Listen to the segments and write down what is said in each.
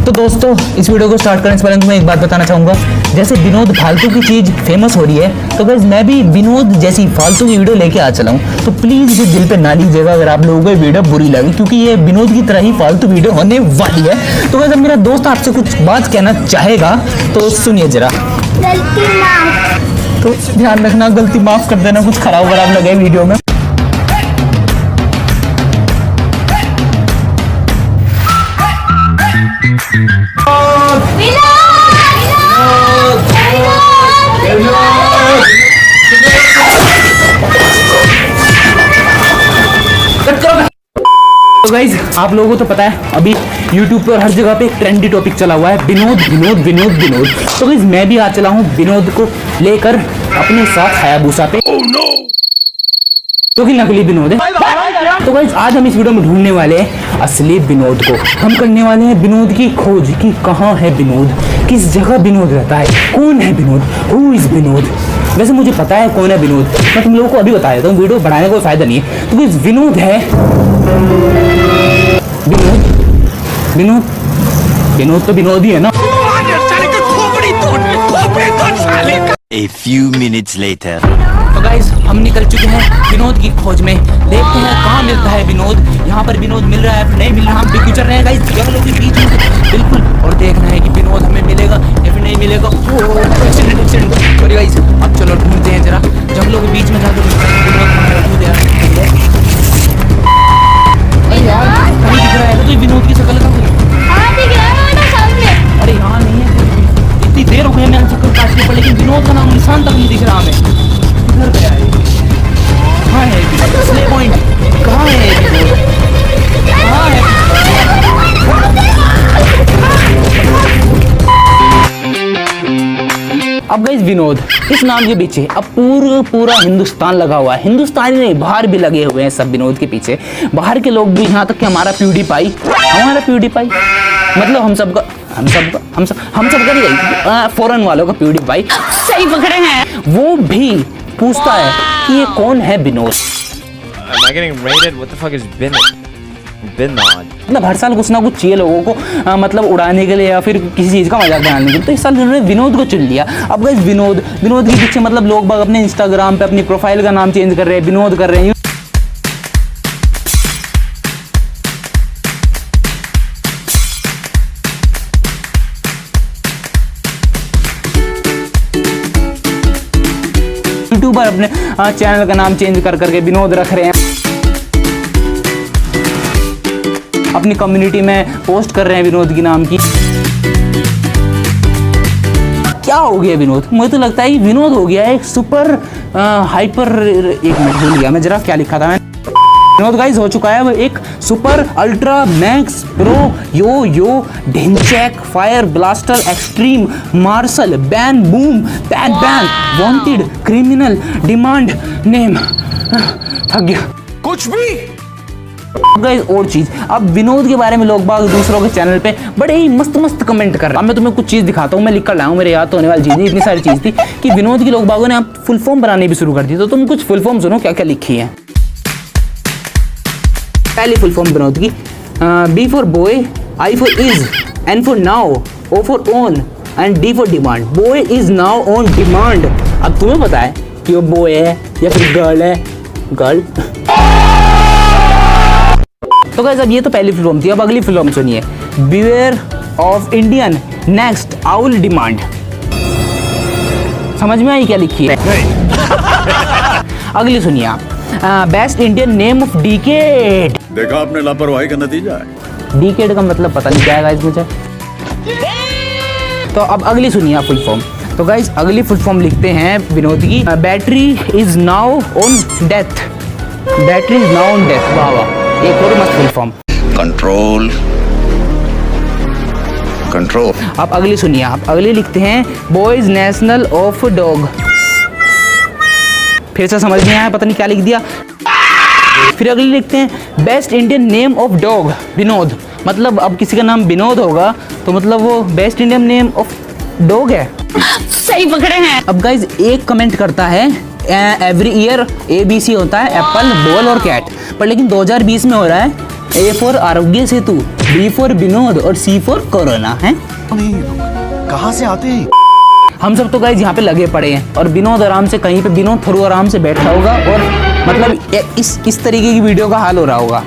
तो दोस्तों इस वीडियो को स्टार्ट करने से पहले मैं एक बात बताना चाहूँगा, जैसे विनोद फालतू की चीज़ फेमस हो रही है, तो गाइस मैं भी विनोद जैसी फालतू की वीडियो लेके आ चला हूँ। तो प्लीज़ इसे दिल पे ना लीजिएगा अगर आप लोगों को वीडियो बुरी लगी, क्योंकि ये विनोद की तरह ही फालतू वीडियो होने वाली है। तो गाइस अब मेरा दोस्त आपसे कुछ बात कहना चाहेगा तो सुनिए जरा। गलती माफ। तो ध्यान रखना, गलती माफ कर देना, कुछ खराब वराब लगे वीडियो में। तो गाइज आप लोगों को तो पता है अभी YouTube पर हर जगह पे एक ट्रेंडी टॉपिक चला हुआ है, विनोद विनोद विनोद विनोद। तो गाइज मैं भी आ चला हूँ विनोद को लेकर अपने साथ हायाबुसा पे। तो कि नकली विनोद है। तो गाइज आज हम इस वीडियो में ढूंढने वाले हैं असली विनोद को। हम करने वाले हैं विनोद की खोज कि कहाँ है विनोद, किस जगह विनोद रहता है, कौन है विनोद, हु इज विनोद। वैसे मुझे पता है कौन है विनोद, मैं तुम लोगों को अभी बता देता हूँ, वीडियो बढ़ाने का कोई फायदा नहीं है। तो गाइज विनोद है, विनोद विनोद विनोद तो विनोद ही है ना। A few minutes later. तो गाइस हम निकल चुके हैं विनोद की खोज में। देखते हैं कहाँ मिलता है विनोद, यहाँ पर विनोद मिल रहा है फिर नहीं मिल रहा। हम भी गुजर रहे हैं गाइस जंगलों के बीच में बिल्कुल, और देखना है कि विनोद हमें मिलेगा या फिर नहीं मिलेगा। Accident accident. सॉरी गाइस, अब चलो ढूंढते हैं जरा जंगलों के बीच में जाकर विनोद हमें ढूंढ यार। अरे यार कहीं दिख रहा है तो विनोद की शक्ल का। हाँ दिख रहा है ना सामने। अरे यहाँ नहीं है, इतनी देर हो गई हमें चक्कर काटने पर, लेकिन विनोद का नाम निशान तक नहीं दिख रहा हमें। किधर गया है? कहाँ है डिस्प्ले पॉइंट? कहाँ है विनोद? कहाँ है? अब गाइस विनोद इस नाम के पीछे अब पूरा हिंदुस्तान लगा हुआ है। हिंदुस्तानी नहीं, बाहर भी लगे हुए हैं सब विनोद के पीछे। बाहर के लोग भी, यहाँ तक कि हमारा प्यूडीपाई मतलब हम सबका नहीं, फॉरेन वालों का प्यूडीपाई सही पकड़े हैं, वो भी पूछता है कि ये कौन है Vinod. Am I getting raided? What the fuck is Vinod? मतलब हर साल कुछ ना कुछ चाहिए लोगों को, मतलब उड़ाने के लिए या फिर किसी चीज़ का मजाक बनाने के लिए। तो इस साल उन्होंने विनोद को चुन लिया। अब गाइस विनोद के पीछे मतलब लोग बाग अपने इंस्टाग्राम पे अपनी प्रोफाइल का नाम चेंज कर रहे हैं, विनोद कर रहे हैं। यूट्यूबर अपने चैनल का नाम चेंज कर करके विनोद रख रहे हैं, अपनी कम्युनिटी में पोस्ट कर रहे हैं विनोद की नाम की। क्या हो गया विनोद? मुझे तो लगता है विनोद हो गया है एक सुपर हाइपर, एक मिनट भूल गया मैं जरा क्या लिखा था मैं। विनोद गाइस हो चुका है वो एक super ultra max pro yo Dhinchak fire blaster extreme martial ban boom ban wanted criminal demand name. थक गया कुछ भी। गाइस और चीज, अब विनोद के बारे में लोग बाग दूसरों के चैनल पे बड़े ही मस्त कमेंट कर रहे हैं। अब मैं तुम्हें कुछ चीज दिखाता हूँ, मैं लिख कर लाया हूँ, मेरे याद होने वाली चीज इतनी सारी चीज थी कि विनोद के लोग बागों ने अब फुल फॉर्म बनाने भी शुरू कर दी। तो तुम कुछ फुल फॉर्म सुनो क्या क्या लिखी है। पहली फुल फॉर्म विनोद की, B for boy, I for is, N for now, O for on and D for demand. Boy is now on demand. अब तुम्हें पता है कि वो बॉय है या फिर गर्ल है? गर्ल। तो गाइस अब ये तो पहली फिल्म थी, अब अगली फिल्म सुनिए, beware of Indian next owl demand. समझ में आई क्या लिखी है? अगली सुनिए आप, best Indian name of decade. देखा आपने लापरवाही का नतीजा है। डिकेड का मतलब पता नहीं क्या है गाइस मुझे। तो अब अगली सुनिए आप फुल फॉर्म। तो गाइस अगली फुल फॉर्म लिखते हैं विनोद की, battery is now on death. Battery is now on death. वाह वाह, एक और मस्त फुल फॉर्म। कंट्रोल। अब अगली सुनिए आप, अगली लिखते हैं बॉयज नेशनल ऑफ डॉग। फिर से समझ नहीं आया, पता नहीं क्या लिख दिया। फिर अगली लिखते हैं best Indian name of dog Vinod. मतलब अब किसी का नाम विनोद होगा तो मतलब वो best Indian name of dog है। सही पकड़े हैं। अब गाइज एक कमेंट करता है एवरी ईयर ABC होता है एप्पल, बॉल और कैट, पर लेकिन 2020 में हो रहा है A for Aarogya Setu, B for Vinod और C for कोरोना है। कहाँ से आते हैं? हम सब तो गाइस यहाँ पे लगे पड़े हैं और विनोद आराम से कहीं पे विनोद थरू आराम से बैठा होगा और मतलब इस तरीके की वीडियो का हाल हो रहा होगा।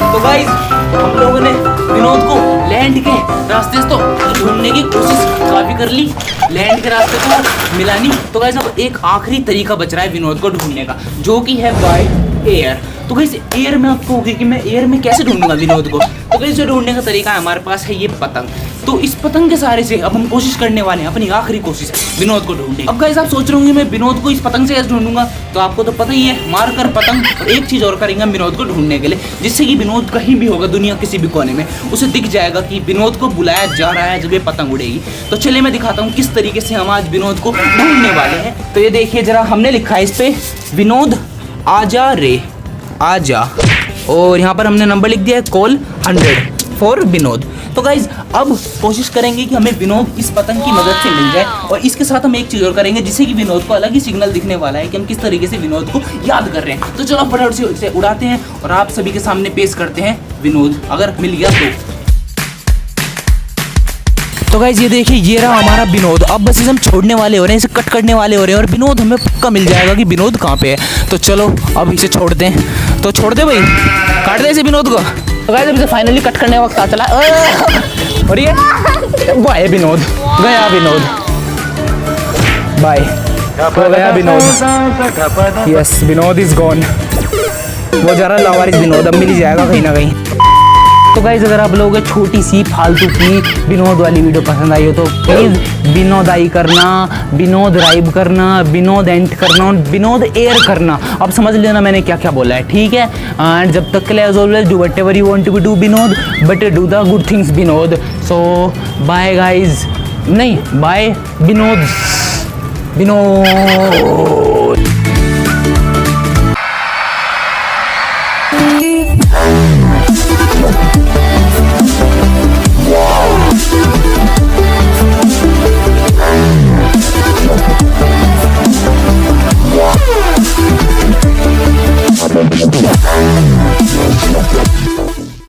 तो गाइस हम लोगों ने विनोद को लैंड के रास्ते से तो ढूंढने की कोशिश काफी कर ली, लैंड के रास्ते को मिला नहीं। तो गाइस अब एक आखिरी तरीका बच रहा है विनोद को ढूंढने का, जो कि है बाय एयर। तो गाइस एयर में आपको होगी कि मैं एयर में कैसे ढूंढूंगा विनोद को। तो गाइस जो ढूंढने का तरीका है हमारे पास है ये पतंग। तो इस पतंग के सहारे से अब हम कोशिश करने वाले हैं, अपनी आखिरी कोशिश विनोद को ढूंढने। अब गाइस आप सोच रहे होंगे मैं विनोद को इस पतंग से कैसे ढूंढूंगा, तो आपको तो पता ही है, मार कर पतंग और एक चीज और करेंगे विनोद को ढूंढने के लिए, जिससे कि विनोद कहीं भी होगा दुनिया किसी भी कोने में उसे दिख जाएगा कि विनोद को बुलाया जा रहा है जब ये पतंग उड़ेगी। तो चलिए मैं दिखाता हूँ किस तरीके से हम आज विनोद को ढूंढने वाले हैं। तो ये देखिए जरा, हमने लिखा है इस पे विनोद आजा रे आजा, और यहाँ पर हमने नंबर लिख दिया है कॉल 100 फॉर विनोद। तो गाइज अब कोशिश करेंगे कि हमें विनोद इस पतंग की मदद से मिल जाए, और इसके साथ हम एक चीज़ और करेंगे जिससे कि विनोद को अलग ही सिग्नल दिखने वाला है कि हम किस तरीके से विनोद को याद कर रहे हैं। तो चलो फटाफट से इसे उड़ाते हैं और आप सभी के सामने पेश करते हैं विनोद, अगर मिल गया तो गाइज ये देखिए ये रहा हमारा विनोद। अब बस इसे हम छोड़ने वाले हो रहे हैं, इसे कट करने वाले हो रहे हैं और विनोद हमें पक्का मिल जाएगा कि विनोद कहाँ पे है। तो चलो अब इसे छोड़ दें, तो छोड़ दे भाई, काट दे इसे विनोद को। तो गाइज अब इसे फाइनली कट करने का वक्त आ चला, और ये बाय विनोद, गया विनोद, बाय, हो गया Vinod. Yes Vinod is gone, वो जरा लावारिस विनोद अब मिल ही जाएगा कहीं ना कहीं। तो गाइस अगर आप लोगों को छोटी सी फालतू की विनोद वाली वीडियो पसंद आई हो तो प्लीज़ विनोद आई करना, विनोद राइब करना, विनोद एंट करना और विनोद एयर करना। अब समझ लेना मैंने क्या क्या बोला है, ठीक है। एंड जब तक के लिए as always do whatever you want to do Vinod, but do the good things Vinod. So bye guys, नहीं बाय विनोद, विनोद।